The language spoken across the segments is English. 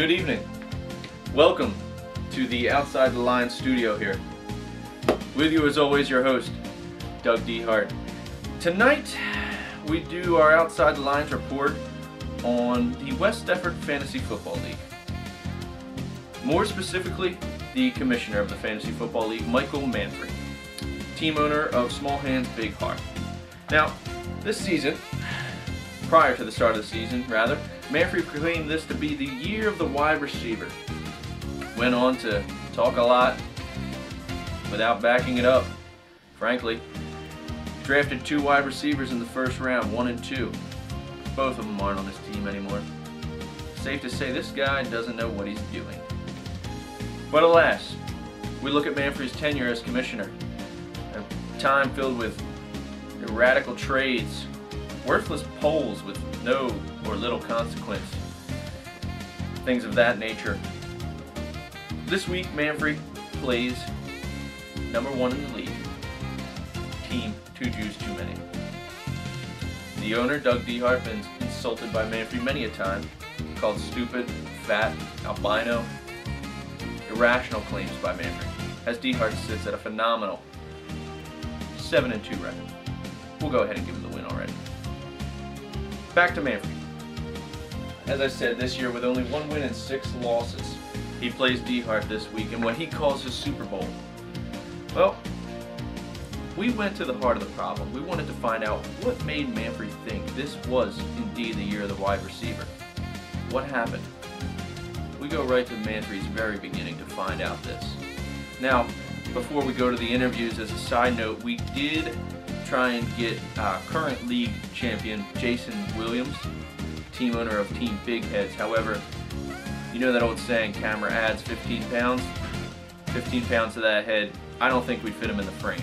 Good evening. Welcome to the Outside the Lines studio here. With you as always, your host, Doug Dehart. Tonight, we do our Outside the Lines report on the West Defford Fantasy Football League. More specifically, the commissioner of the Fantasy Football League, Michael Manfrey, team owner of Small Hands Big Heart. Now, this season, prior to the start of the season, rather, Manfrey proclaimed this to be the year of the wide receiver. Went on to talk a lot without backing it up, frankly. Drafted 2 wide receivers in the first round, 1 and 2. Both of them aren't on his team anymore. Safe to say this guy doesn't know what he's doing. But alas, we look at Manfrey's tenure as commissioner. A time filled with radical trades, worthless polls with no or little consequence, things of that nature. This week, Manfrey plays number 1 in the league, team 2 Jews Too Many. The owner, Doug Dehart, been insulted by Manfrey many a time, called stupid, fat, albino, irrational claims by Manfrey, as Dehart sits at a phenomenal 7-2 record. We'll go ahead and give him the win already. Back to Manfrey. As I said, this year with only 1 win and 6 losses, he plays Dehart this week in what he calls his Super Bowl. Well, we went to the heart of the problem. We wanted to find out what made Manfrey think this was indeed the year of the wide receiver. What happened? We go right to Manfrey's very beginning to find out this. Now, before we go to the interviews, as a side note, we did try and get current league champion Jason Williams, team owner of Team Big Heads. However, you know that old saying, camera adds 15 pounds? 15 pounds to that head, I don't think we'd fit him in the frame.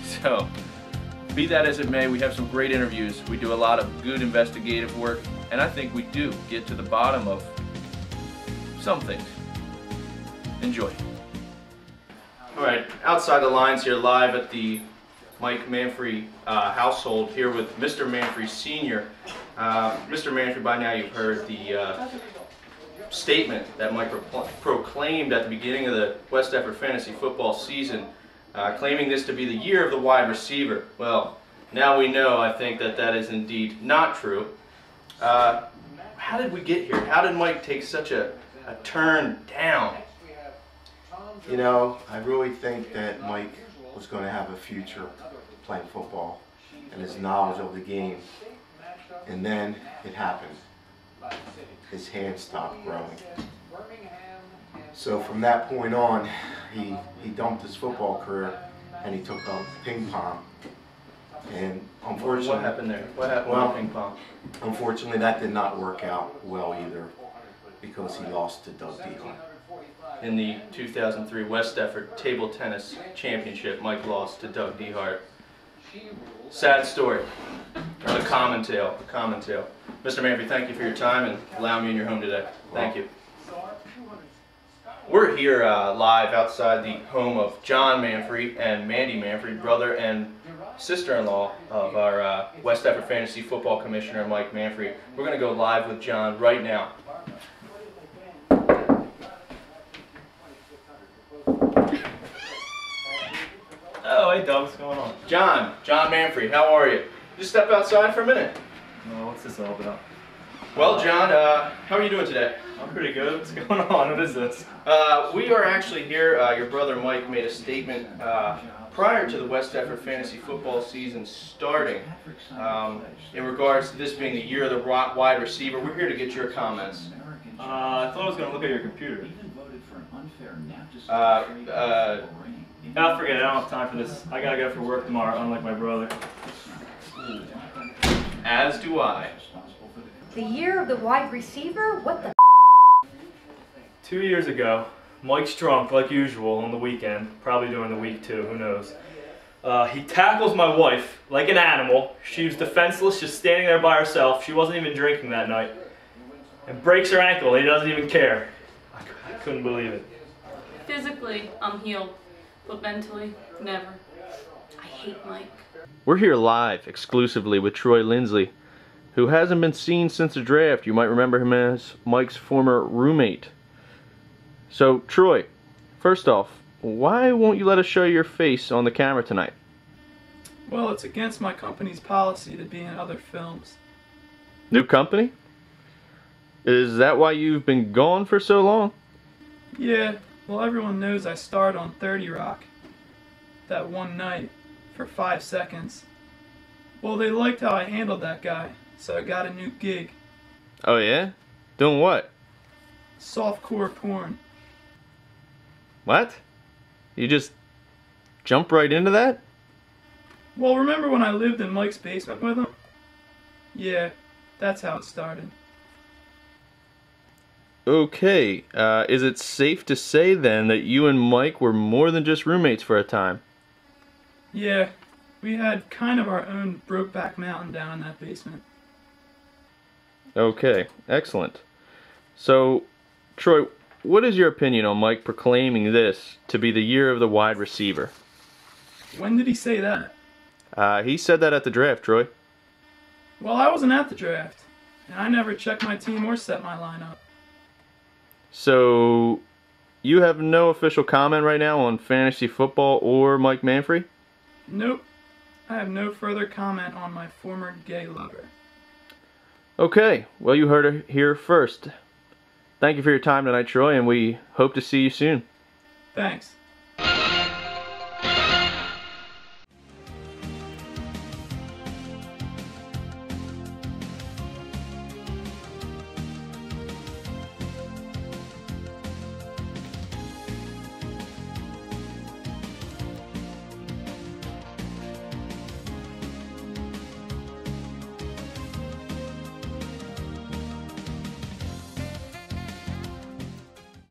So, be that as it may, we have some great interviews. We do a lot of good investigative work, and I think we do get to the bottom of some things. Enjoy. Alright, Outside the Lines here live at the Mike Manfrey household here with Mr. Manfrey Sr. Mr. Manfrey, by now you've heard the statement that Mike proclaimed at the beginning of the West Defford Fantasy Football season, claiming this to be the year of the wide receiver. Well, now we know, I think, that that is indeed not true. How did we get here? How did Mike take such a turn down? You know, I really think that Mike was going to have a future playing football and his knowledge of the game. And then it happened. His hand stopped growing. So from that point on, he dumped his football career and he took up ping pong. And unfortunately, what happened there? What happened with ping pong? Unfortunately, that did not work out well either because he lost to Doug Dehart. In the 2003 West Defford Table Tennis Championship, Mike lost to Doug Dehart. Sad story. The common tale. The common tale. Mr. Manfrey, thank you for your time and allowing me in your home today. Thank you. We're here live outside the home of John Manfrey and Mandy Manfrey, brother and sister-in-law of our West Defford Fantasy Football Commissioner, Mike Manfrey. We're going to go live with John right now. Oh, hey Doug, what's going on? John Manfrey, how are you? Just step outside for a minute. Oh, what's this all about? Well, John, how are you doing today? I'm pretty good. What's going on? What is this? We are actually here. Your brother Mike made a statement prior to the West Defford Fantasy Football season starting in regards to this being the year of the wide receiver. We're here to get your comments. I thought I was going to look at your computer. I'll forget it. I don't have time for this. I gotta go for work tomorrow, unlike my brother. As do I. The year of the wide receiver? What the 2 years ago, Mike's drunk like usual on the weekend, probably during the week too, who knows. He tackles my wife like an animal. She was defenseless, just standing there by herself. She wasn't even drinking that night. And breaks her ankle. He doesn't even care. I couldn't believe it. Physically, I'm healed, but mentally, never. I hate Mike. We're here live, exclusively with Troy Lindsley, who hasn't been seen since the draft. You might remember him as Mike's former roommate. So, Troy, first off, why won't you let us show your face on the camera tonight? Well, it's against my company's policy to be in other films. New company? Is that why you've been gone for so long? Yeah, well, everyone knows I starred on 30 Rock that one night for 5 seconds. Well, they liked how I handled that guy, so I got a new gig. Oh yeah? Doing what? Softcore porn. What? You just jump right into that? Well, remember when I lived in Mike's basement with him? Yeah, that's how it started. Okay, is it safe to say then that you and Mike were more than just roommates for a time? Yeah, we had kind of our own Brokeback Mountain down in that basement. Okay, excellent. So, Troy, what is your opinion on Mike proclaiming this to be the year of the wide receiver? When did he say that? He said that at the draft, Troy. Well, I wasn't at the draft, and I never checked my team or set my lineup. So, you have no official comment right now on fantasy football or Mike Manfrey? Nope. I have no further comment on my former gay lover. Okay, well you heard it here first. Thank you for your time tonight, Troy, and we hope to see you soon. Thanks.